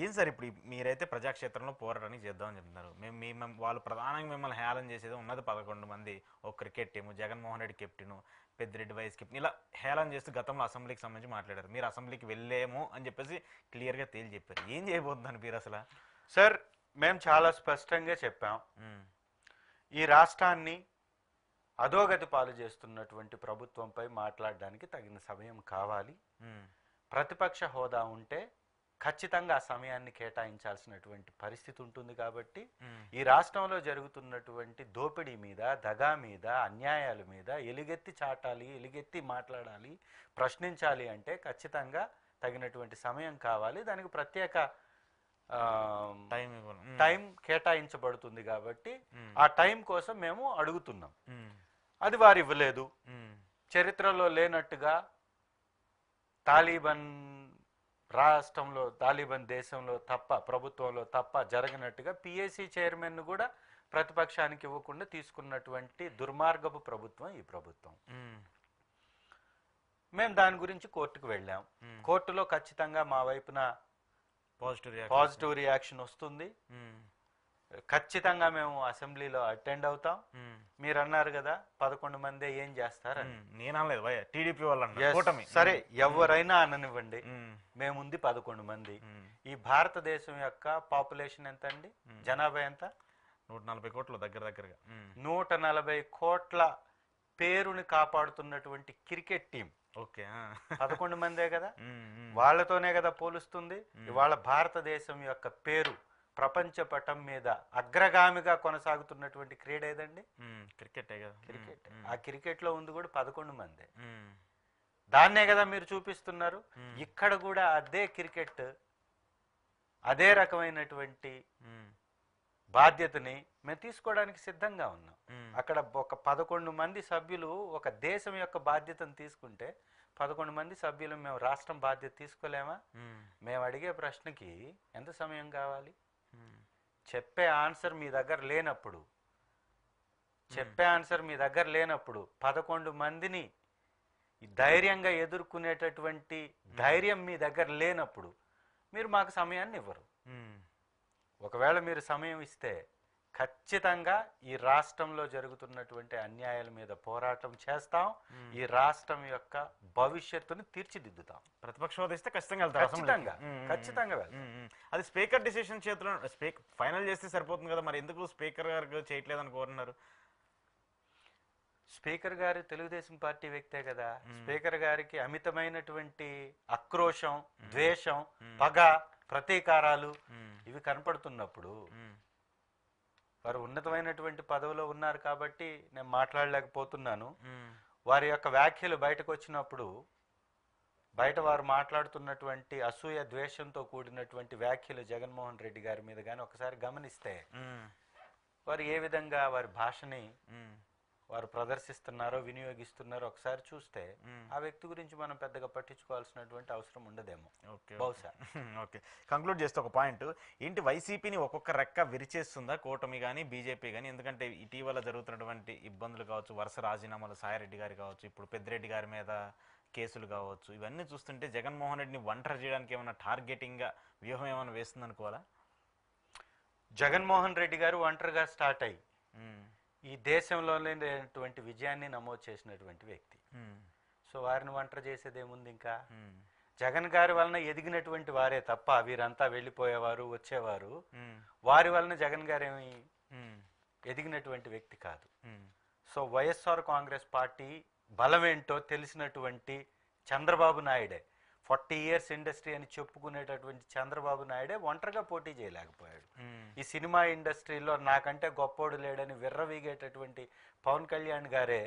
ఏం సార్ ఇప్పుడు మీరైతే ప్రజాక్షేత్రంలో పోరాటానికి చేద్దామని చెప్తున్నారు. మేము వాళ్ళు ప్రధానంగా మిమ్మల్ని హేళన చేసేది ఉన్నది 11 మంది. ఓ cricket team, Jaganmohan Reddy captain, Peddireddy vice captain, ఇలా హేళన చేస్తూ గతంలో అసెంబ్లీకి సంబంధించి మాట్లాడారు. మీరు అసెంబ్లీకి వెళ్ళేమో అని చెప్పేసి క్లియర్గా తేల్చి చెప్పారు. ఏం చేయబోతున్నారు మీరు అసలు? సార్, మేము చాలా స్పష్టంగా చెప్పాం, ఈ రాష్ట్రాన్ని అధోగతి పాలు చేస్తున్నటువంటి ప్రభుత్వంపై మాట్లాడడానికి తగిన సమయం కావాలి. ప్రతిపక్ష హోదా ఉంటే ఖచ్చితంగా ఆ సమయాన్ని కేటాయించాల్సినటువంటి పరిస్థితి ఉంటుంది. కాబట్టి ఈ రాష్ట్రంలో జరుగుతున్నటువంటి దోపిడీ మీద, దగా మీద, అన్యాయాల మీద ఎలుగెత్తి చాటాలి, ఎలుగెత్తి మాట్లాడాలి, ప్రశ్నించాలి అంటే ఖచ్చితంగా తగినటువంటి సమయం కావాలి. దానికి ప్రత్యేక టైం కేటాయించబడుతుంది. కాబట్టి ఆ టైం కోసం మేము అడుగుతున్నాం. అది వారు ఇవ్వలేదు. చరిత్రలో లేనట్టుగా తాలిబాన్ రాష్ట్రంలో, తాలిబాన్ దేశంలో తప్ప, ప్రభుత్వంలో తప్ప జరగనట్టుగా పిఏసీ చైర్మన్ కూడా ప్రతిపక్షానికి ఇవ్వకుండా తీసుకున్నటువంటి దుర్మార్గపు ప్రభుత్వం ఈ ప్రభుత్వం. మేము దాని గురించి కోర్టుకు వెళ్ళాం. కోర్టులో ఖచ్చితంగా మా వైపున పాజిటివ్ రియాక్షన్ వస్తుంది. ఖచ్చితంగా మేము అసెంబ్లీలో అటెండ్ అవుతాం. మీరు అన్నారు కదా 11 మంది ఏం చేస్తారని. నేను అనలేదు, టీడీపీ వాళ్ళు. సరే, ఎవరైనా అననివ్వండి, మేముంది 11 మంది. ఈ భారతదేశం యొక్క పాపులేషన్ ఎంత అండి? జనాభా ఎంత? 140 కోట్ల దగ్గరగా. 140 కోట్ల పేరుని కాపాడుతున్నటువంటి క్రికెట్ టీం 11 మందే కదా. వాళ్ళతోనే కదా పోలుస్తుంది. ఇవాళ భారతదేశం యొక్క పేరు ప్రపంచ పటం మీద అగ్రగామిగా కొనసాగుతున్నటువంటి క్రీడ ఏదండి? క్రికెటే కదా. క్రికెట్. ఆ క్రికెట్ లో ఉంది కూడా 11 మందే. దాన్నే కదా మీరు చూపిస్తున్నారు. ఇక్కడ కూడా అదే క్రికెట్, అదే రకమైనటువంటి బాధ్యతని మేము తీసుకోవడానికి సిద్ధంగా ఉన్నాం. అక్కడ ఒక 11 మంది సభ్యులు ఒక దేశం యొక్క బాధ్యతను తీసుకుంటే 11 మంది సభ్యులు మేము రాష్ట్రం బాధ్యత తీసుకోలేమా? మేము అడిగే ప్రశ్నకి ఎంత సమయం కావాలి? చెప్పే ఆన్సర్ మీ దగ్గర లేనప్పుడు, 11 మందిని ధైర్యంగా ఎదుర్కొనేటటువంటి ధైర్యం మీ దగ్గర లేనప్పుడు మీరు మాకు సమయాన్ని ఇవ్వరు. ఒకవేళ మీరు సమయం ఇస్తే ఖచ్చితంగా ఈ రాష్ట్రంలో జరుగుతున్నటువంటి అన్యాయాల మీద పోరాటం చేస్తాం. ఈ రాష్ట్రం యొక్క భవిష్యత్తును తీర్చిదిద్దుతాం. ప్రతిపక్ష హోదా ఇస్తే ఖచ్చితంగా వెళ్తాం. అది స్పీకర్ డిసిషన్ చేతిలో ఫైనల్ చేస్తే సరిపోతుంది కదా. మరి ఎందుకు స్పీకర్ గారు చేయట్లేదని కోరుతున్నారు? స్పీకర్ గారు తెలుగుదేశం పార్టీ వ్యక్తే కదా. స్పీకర్ గారికి అమితమైనటువంటి ఆక్రోశం, ద్వేషం, పగ, ప్రతీకారాలు ఇవి కనపడుతున్నప్పుడు వారు ఉన్నతమైనటువంటి పదవిలో ఉన్నారు కాబట్టి నేను మాట్లాడలేకపోతున్నాను. వారి యొక్క వ్యాఖ్యలు బయటకు వచ్చినప్పుడు బయట వారు మాట్లాడుతున్నటువంటి అసూయ, ద్వేషంతో కూడినటువంటి వ్యాఖ్యలు జగన్మోహన్ రెడ్డి గారి మీద కానీ ఒకసారి గమనిస్తే వారు ఏ విధంగా వారి భాషని వారు ప్రదర్శిస్తున్నారో, వినియోగిస్తున్నారో ఒకసారి చూస్తే ఆ వ్యక్తి గురించి మనం పెద్దగా పట్టించుకోవాల్సినటువంటి అవసరం ఉండదేమో బహుశా. ఓకే, కంక్లూడ్ చేస్తే ఒక పాయింట్ ఏంటి, వైసీపీని ఒక్కొక్క రెక్క విరిచేస్తుందా కూటమి కానీ బీజేపీ కానీ? ఎందుకంటే ఇటీవల జరుగుతున్నటువంటి ఇబ్బందులు కావచ్చు, వరుస రాజీనామాలు, సాయిరెడ్డి గారి కావచ్చు, ఇప్పుడు పెద్దిరెడ్డి గారి మీద కేసులు కావచ్చు, ఇవన్నీ చూస్తుంటే జగన్మోహన్ రెడ్డిని ఒంటరి చేయడానికి ఏమైనా టార్గెటింగ్గా వ్యూహం ఏమైనా వేస్తుంది అనుకోవాలా? జగన్మోహన్ రెడ్డి గారు ఒంటరిగా స్టార్ట్ అయ్యి ఈ దేశంలో లేనటువంటి విజయాన్ని నమోదు చేసినటువంటి వ్యక్తి. సో వారిని ఒంటరి చేసేదేముంది? ఇంకా జగన్ గారి వలన ఎదిగినటువంటి వారే తప్ప వీరంతా వెళ్ళిపోయేవారు, వచ్చేవారు. వారి వలన జగన్ గారు ఏమి ఎదిగినటువంటి వ్యక్తి కాదు. సో వైఎస్ఆర్ కాంగ్రెస్ పార్టీ బలమేంటో తెలిసినటువంటి చంద్రబాబు నాయుడే, 40 years ఇండస్ట్రీ అని చెప్పుకునేటటువంటి చంద్రబాబు నాయుడే ఒంటరిగా పోటీ చేయలేకపోయాడు. ఈ సినిమా ఇండస్ట్రీలో నాకంటే గొప్పోడు లేడని విర్రవీగేటటువంటి పవన్ కళ్యాణ్ గారే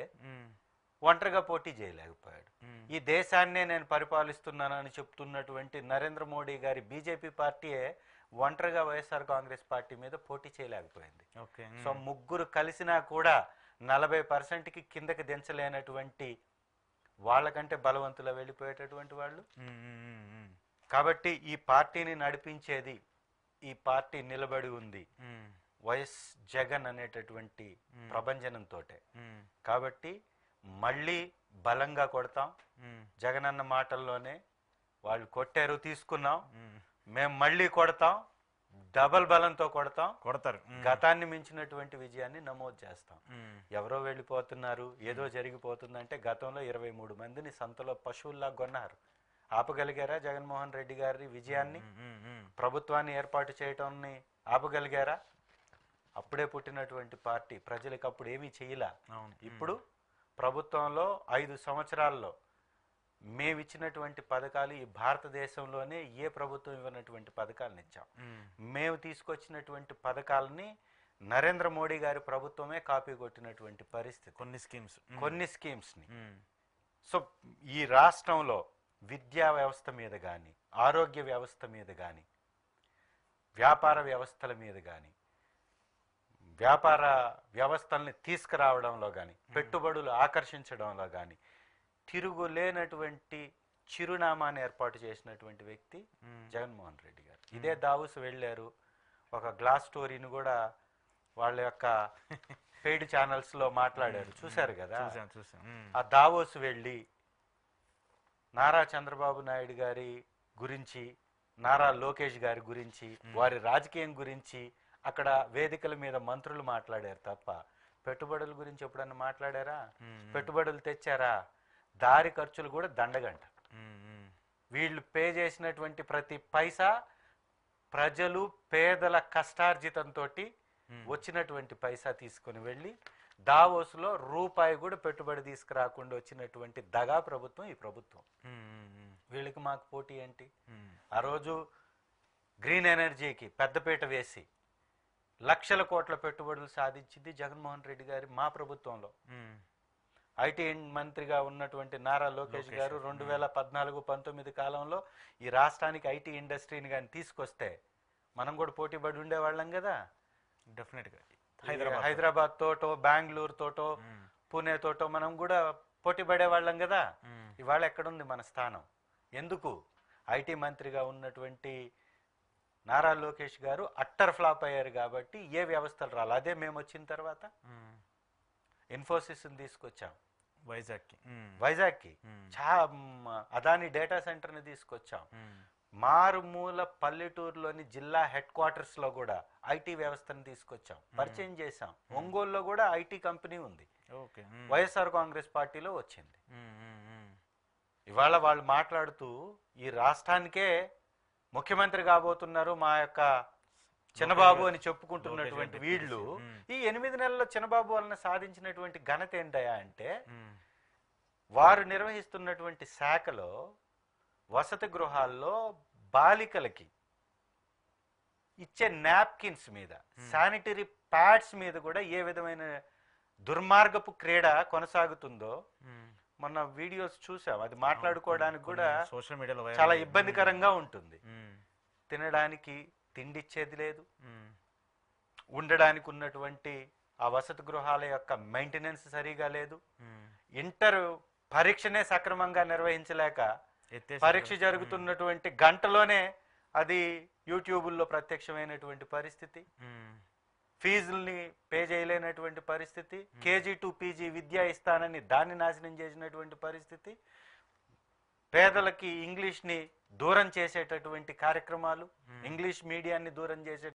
ఒంటరిగా పోటీ చేయలేకపోయాడు. ఈ దేశాన్నే నేను పరిపాలిస్తున్నానని చెప్తున్నటువంటి నరేంద్ర మోడీ గారి బీజేపీ పార్టీయే ఒంటరిగా వైఎస్ఆర్ కాంగ్రెస్ పార్టీ మీద పోటీ చేయలేకపోయింది. సో ముగ్గురు కలిసినా కూడా 40%కి కిందకి దించలేనటువంటి వాళ్ళకంటే బలవంతులు వెళ్ళిపోయేటటువంటి వాళ్ళు. కాబట్టి ఈ పార్టీని నడిపించేది, ఈ పార్టీ నిలబడి ఉంది వైఎస్ జగన్ అనేటటువంటి ప్రభంజనంతో. కాబట్టి మళ్ళీ బలంగా కొడతాం. జగన్ అన్న మాటల్లోనే వాళ్ళు కొట్టారు, తీసుకున్నాం. మేము మళ్ళీ కొడతాం, డబల్ బలంతో కొడతాం, కొడతారు. గతాన్ని మించినటువంటి విజయాన్ని నమోదు చేస్తాం. ఎవరో వెళ్ళిపోతున్నారు, ఏదో జరిగిపోతుందంటే గతంలో 23 మందిని సంతలో పశువుల్లా కొన్నారు. ఆపగలిగారా జగన్మోహన్ రెడ్డి గారి విజయాన్ని? ప్రభుత్వాన్ని ఏర్పాటు చేయటాన్ని ఆపగలిగారా? అప్పుడే పుట్టినటువంటి పార్టీ ప్రజలకు అప్పుడు ఏమీ చేయలా. ఇప్పుడు ప్రభుత్వంలో 5 సంవత్సరాల్లో మేమిచ్చినటువంటి పథకాలు ఈ భారతదేశంలోనే ఏ ప్రభుత్వం ఇవ్వనటువంటి పథకాలను ఇచ్చాం. మేము తీసుకొచ్చినటువంటి పథకాలని నరేంద్ర మోడీ గారి ప్రభుత్వమే కాపీ కొట్టినటువంటి పరిస్థితి. కొన్ని స్కీమ్స్ని. సో ఈ రాష్ట్రంలో విద్యా వ్యవస్థ మీద కానీ, ఆరోగ్య వ్యవస్థ మీద కానీ, వ్యాపార వ్యవస్థల మీద కానీ, వ్యాపార వ్యవస్థల్ని తీసుకురావడంలో కానీ, పెట్టుబడులు ఆకర్షించడంలో కానీ తిరుగులేనటువంటి చిరునామాని ఏర్పాటు చేసినటువంటి వ్యక్తి జగన్మోహన్ రెడ్డి గారు. ఇదే దావోస్ వెళ్ళారు. ఒక గ్లాస్ స్టోరీని కూడా వాళ్ళ యొక్క పెయిడ్ ఛానల్స్ లో మాట్లాడారు, చూశారు కదా. ఆ దావోస్ వెళ్ళి నారా చంద్రబాబు నాయుడు గారి గురించి, నారా లోకేష్ గారి గురించి, వారి రాజకీయం గురించి అక్కడ వేదికల మీద మంత్రులు మాట్లాడారు తప్ప పెట్టుబడుల గురించి ఎప్పుడన్నా మాట్లాడారా? పెట్టుబడులు తెచ్చారా? దారి ఖర్చులు కూడా దండగంట. వీళ్ళు పే చేసినటువంటి ప్రతి పైసా ప్రజలు పేదల కష్టార్జితంతో వచ్చినటువంటి పైసా తీసుకుని వెళ్ళి దావోస్లో రూపాయి కూడా పెట్టుబడి తీసుకురాకుండా వచ్చినటువంటి దగా ప్రభుత్వం ఈ ప్రభుత్వం. వీళ్ళకి మాకు పోటీ ఏంటి? ఆ రోజు గ్రీన్ ఎనర్జీకి పెద్దపీట వేసి లక్షల కోట్ల పెట్టుబడులు సాధించింది జగన్మోహన్ రెడ్డి గారి మా ప్రభుత్వంలో. ఐటీ మంత్రిగా ఉన్నటువంటి నారా లోకేష్ గారు 2014-19 కాలంలో ఈ రాష్ట్రానికి ఐటీ ఇండస్ట్రీని కానీ తీసుకొస్తే మనం కూడా పోటీ పడి ఉండేవాళ్ళం కదా. డెఫినెట్గా హైదరాబాద్ తోటో, బెంగళూరు తోటో, పూణే తోటో మనం కూడా పోటీ పడేవాళ్ళం కదా. ఇవాళ ఎక్కడుంది మన స్థానం? ఎందుకు? ఐటీ మంత్రిగా ఉన్నటువంటి నారా లోకేష్ గారు అట్టర్ ఫ్లాప్ అయ్యారు కాబట్టి ఏ వ్యవస్థలు రాలి. అదే మేము వచ్చిన తర్వాత ఇన్ఫోసిస్ని తీసుకొచ్చాం వైజాగ్కి, అదాని డేటా సెంటర్ని తీసుకొచ్చాం. మారుమూల పల్లెటూరులోని జిల్లా హెడ్ క్వార్టర్స్ లో కూడా ఐటీ వ్యవస్థను తీసుకొచ్చాం, పరిచయం చేశాం. ఒంగోలులో కూడా ఐటీ కంపెనీ ఉంది, వైఎస్ఆర్ కాంగ్రెస్ పార్టీలో వచ్చింది. ఇవాళ వాళ్ళు మాట్లాడుతూ ఈ రాష్ట్రానికే ముఖ్యమంత్రి కాబోతున్నారు మా యొక్క చిన్నబాబు అని చెప్పుకుంటున్నటువంటి వీళ్ళు ఈ 8 నెలల్లో చిన్నబాబు వలన సాధించినటువంటి ఘనత ఏంటయా అంటే, వారు నిర్వహిస్తున్నటువంటి శాఖలో వసతి గృహాల్లో బాలికలకి ఇచ్చే నాప్కిన్స్ మీద, శానిటరీ ప్యాడ్స్ మీద కూడా ఏ విధమైన దుర్మార్గపు క్రీడ కొనసాగుతుందో మొన్న వీడియోస్ చూసాం. అది మాట్లాడుకోవడానికి కూడా సోషల్ మీడియాలో చాలా ఇబ్బందికరంగా ఉంటుంది. తినడానికి తిండి ఇచ్చేది లేదు, ఉండడానికి ఉన్నటువంటి ఆ వసతి గృహాల యొక్క మెయింటెనెన్స్ సరిగా లేదు, ఇంటర్ పరీక్షనే సక్రమంగా నిర్వహించలేక పరీక్ష జరుగుతున్నటువంటి గంటలోనే అది యూట్యూబుల్లో ప్రత్యక్షమైనటువంటి పరిస్థితి, ఫీజుల్ని పే చేయలేనటువంటి పరిస్థితి, కేజీ టు పీజీ విద్య ఇస్తానని దాన్ని నాశనం చేసినటువంటి పరిస్థితి, పేదలకి ఇంగ్లీష్ని దూరం చేసేటటువంటి కార్యక్రమాలు, ఇంగ్లీష్ మీడియాన్ని దూరం చేసే